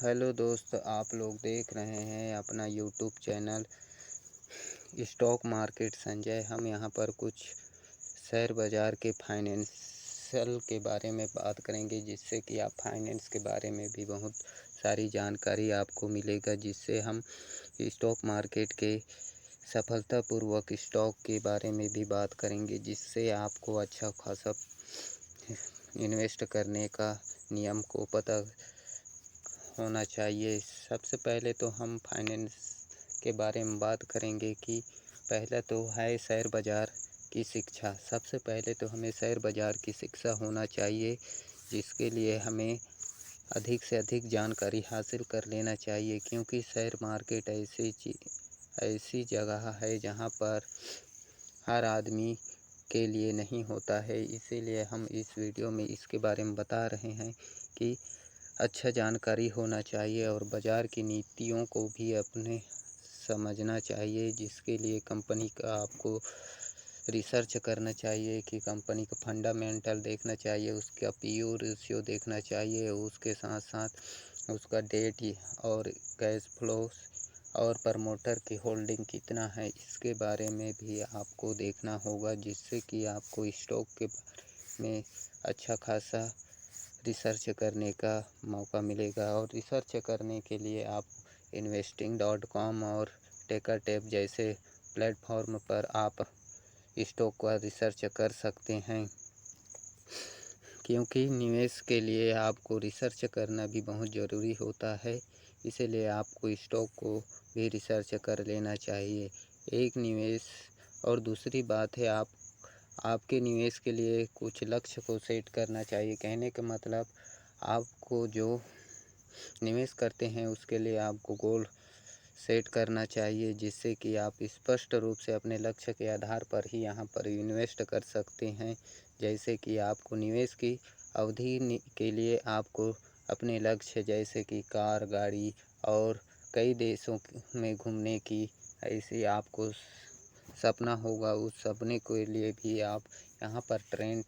Hello दोस्त, आप लोग देख रहे हैं अपना YouTube channel stock market Sanjay. हम यहाँ पर कुछ शेयर बाज़ार के फाइनेंशियल के बारे में बात करेंगे, जिससे कि आप फाइनेंस के बारे में भी बहुत सारी जानकारी आपको मिलेगा, जिससे हम स्टॉक मार्केट के सफलतापूर्वक स्टॉक के बारे में भी बात करेंगे, जिससे आपको अच्छा खासा इन्वेस्ट करने का नियम को पता होना चाहिए। सबसे पहले तो हम फाइनेंस के बारे में बात करेंगे कि पहला तो है शेयर बाज़ार की शिक्षा। सबसे पहले तो हमें शेयर बाज़ार की शिक्षा होना चाहिए, जिसके लिए हमें अधिक से अधिक जानकारी हासिल कर लेना चाहिए, क्योंकि शेयर मार्केट ऐसी जगह है जहां पर हर आदमी के लिए नहीं होता है। इसीलिए हम इस वीडियो में इसके बारे में बता रहे हैं कि अच्छा जानकारी होना चाहिए और बाज़ार की नीतियों को भी अपने समझना चाहिए, जिसके लिए कंपनी का आपको रिसर्च करना चाहिए कि कंपनी का फंडामेंटल देखना चाहिए, उसका पीई रेशियो देखना चाहिए, उसके साथ साथ उसका डेट और कैश फ्लो और प्रमोटर की होल्डिंग कितना है, इसके बारे में भी आपको देखना होगा, जिससे कि आपको स्टॉक के बारे में अच्छा खासा रिसर्च करने का मौका मिलेगा। और रिसर्च करने के लिए आप investing.com और टेकाटेप जैसे प्लेटफॉर्म पर आप स्टॉक का रिसर्च कर सकते हैं, क्योंकि निवेश के लिए आपको रिसर्च करना भी बहुत ज़रूरी होता है। इसलिए आपको स्टॉक को भी रिसर्च कर लेना चाहिए। एक निवेश और दूसरी बात है, आपके निवेश के लिए कुछ लक्ष्य को सेट करना चाहिए। कहने का मतलब, आपको जो निवेश करते हैं उसके लिए आपको गोल सेट करना चाहिए, जिससे कि आप स्पष्ट रूप से अपने लक्ष्य के आधार पर ही यहाँ पर इन्वेस्ट कर सकते हैं। जैसे कि आपको निवेश की अवधि के लिए आपको अपने लक्ष्य जैसे कि कार, गाड़ी और कई देशों में घूमने की ऐसी आपको सपना होगा। उस सपने के लिए भी आप यहाँ पर ट्रेंड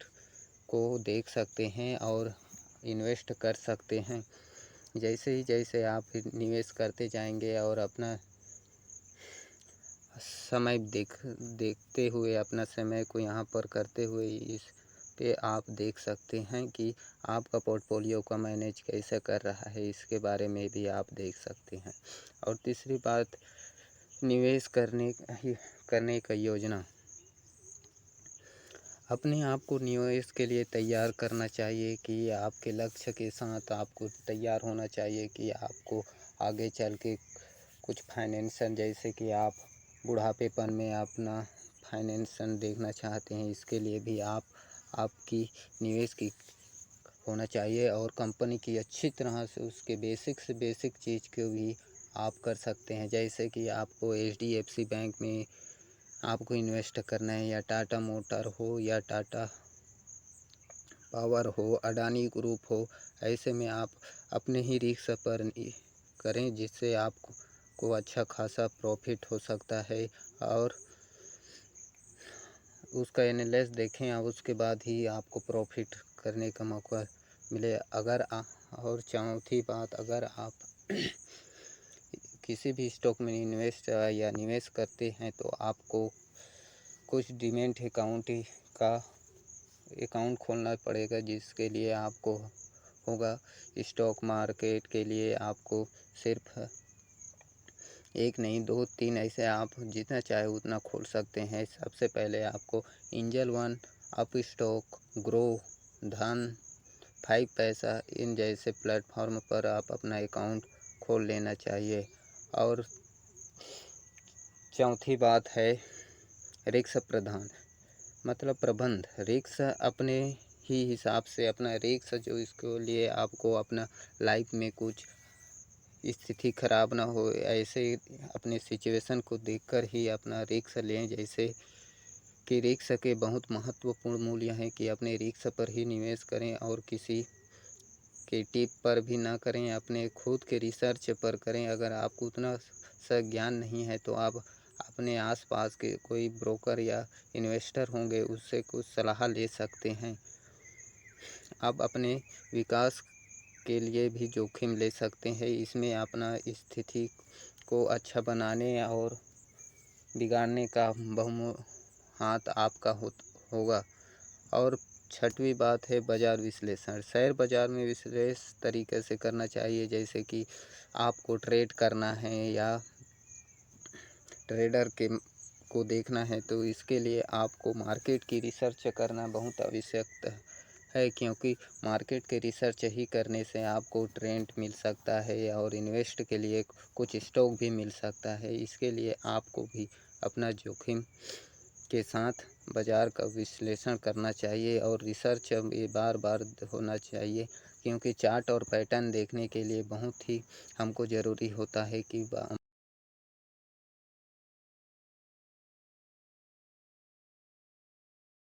को देख सकते हैं और इन्वेस्ट कर सकते हैं। जैसे आप निवेश करते जाएंगे और अपना समय देखते हुए अपना समय को यहाँ पर करते हुए इस पे आप देख सकते हैं कि आपका पोर्टफोलियो का मैनेज कैसे कर रहा है, इसके बारे में भी आप देख सकते हैं। और तीसरी बात, निवेश करने का योजना। अपने आप को निवेश के लिए तैयार करना चाहिए कि आपके लक्ष्य के साथ आपको तैयार होना चाहिए कि आपको आगे चल के कुछ फाइनेंशियल, जैसे कि आप बुढ़ापेपन में अपना फाइनेंशियल देखना चाहते हैं, इसके लिए भी आपकी निवेश की होना चाहिए। और कंपनी की अच्छी तरह से उसके बेसिक से बेसिक चीज़ को भी आप कर सकते हैं। जैसे कि आपको HDFC बैंक में आपको इन्वेस्ट करना है, या टाटा मोटर हो, या टाटा पावर हो, अडानी ग्रुप हो, ऐसे में आप अपने ही रिस्क पर करें, जिससे आपको अच्छा खासा प्रॉफिट हो सकता है। और उसका एनालिसिस देखें और उसके बाद ही आपको प्रॉफिट करने का मौका मिले। और चौथी बात, अगर आप किसी भी स्टॉक में इन्वेस्ट या निवेश करते हैं तो आपको कुछ डीमैट अकाउंट खोलना पड़ेगा, जिसके लिए आपको होगा। स्टॉक मार्केट के लिए आपको सिर्फ एक नहीं 2-3 ऐसे आप जितना चाहे उतना खोल सकते हैं। सबसे पहले आपको angel one, up stock, grow, धन, 5 पैसा इन जैसे प्लेटफॉर्म पर आप अपना अकाउंट खोल लेना चाहिए। और चौथी बात है रिस्क प्रबंध। रिस्क अपने ही हिसाब से अपना रिस्क, जो इसके लिए आपको अपना लाइफ में कुछ स्थिति खराब ना हो, ऐसे अपने सिचुएशन को देखकर ही अपना रिस्क लें। जैसे कि रिस्क के बहुत महत्वपूर्ण मूल्य हैं कि अपने रिस्क पर ही निवेश करें और किसी के टिप पर भी ना करें, अपने खुद के रिसर्च पर करें। अगर आपको उतना सा ज्ञान नहीं है तो आप अपने आसपास के कोई ब्रोकर या इन्वेस्टर होंगे, उससे कुछ सलाह ले सकते हैं। आप अपने विकास के लिए भी जोखिम ले सकते हैं। इसमें अपना स्थिति को अच्छा बनाने और बिगाड़ने का हाथ आपका होगा। और छठवीं बात है बाज़ार विश्लेषण। शेयर बाज़ार में विश्लेषण तरीके से करना चाहिए, जैसे कि आपको ट्रेड करना है या ट्रेडर को देखना है, तो इसके लिए आपको मार्केट की रिसर्च करना बहुत आवश्यक है, क्योंकि मार्केट के रिसर्च ही करने से आपको ट्रेंड मिल सकता है और इन्वेस्ट के लिए कुछ स्टॉक भी मिल सकता है। इसके लिए आपको भी अपना जोखिम के साथ बाज़ार का विश्लेषण करना चाहिए और रिसर्च ये बार बार होना चाहिए, क्योंकि चार्ट और पैटर्न देखने के लिए बहुत ही हमको ज़रूरी होता है कि